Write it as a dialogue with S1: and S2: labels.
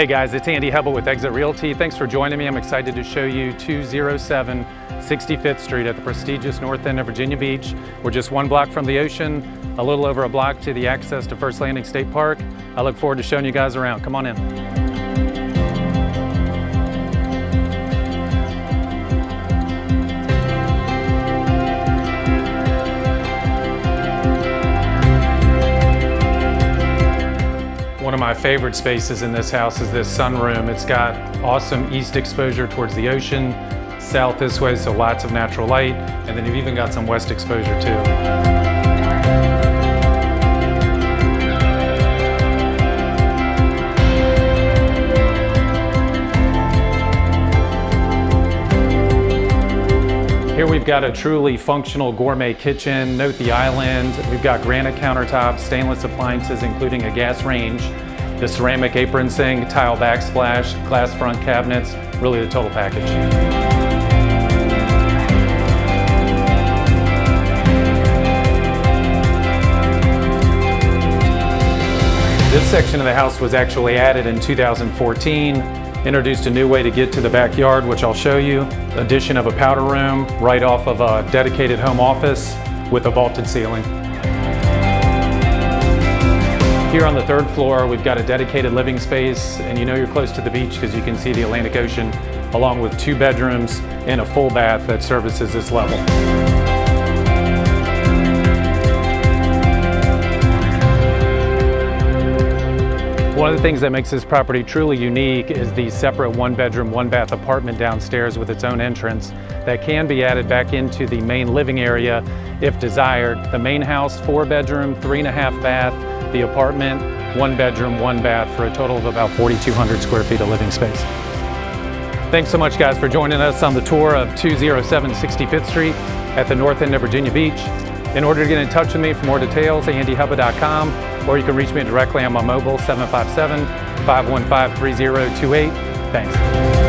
S1: Hey guys, it's Andy Hubbell with Exit Realty. Thanks for joining me. I'm excited to show you 207 65th Street at the prestigious north end of Virginia Beach. We're just one block from the ocean, a little over a block to the access to First Landing State Park. I look forward to showing you guys around. Come on in. One of my favorite spaces in this house is this sunroom. It's got awesome east exposure towards the ocean, south this way, so lots of natural light, and then you've even got some west exposure too. Here we've got a truly functional gourmet kitchen. Note the island. We've got granite countertops, stainless appliances including a gas range, the ceramic apron sink, tile backsplash, glass front cabinets, really the total package. This section of the house was actually added in 2014. Introduced a new way to get to the backyard, which I'll show you. Addition of a powder room right off of a dedicated home office with a vaulted ceiling. Here on the third floor, we've got a dedicated living space, and you know you're close to the beach because you can see the Atlantic Ocean, along with 2 bedrooms and a full bath that services this level. One of the things that makes this property truly unique is the separate 1-bedroom, 1-bath apartment downstairs with its own entrance that can be added back into the main living area if desired. The main house, 4-bedroom, 3.5 bath, the apartment, 1-bedroom, 1-bath for a total of about 4,200 square feet of living space. Thanks so much guys for joining us on the tour of 207 65th Street at the north end of Virginia Beach. In order to get in touch with me for more details, andyhubbell.com, or you can reach me directly on my mobile, 757-515-3028. Thanks.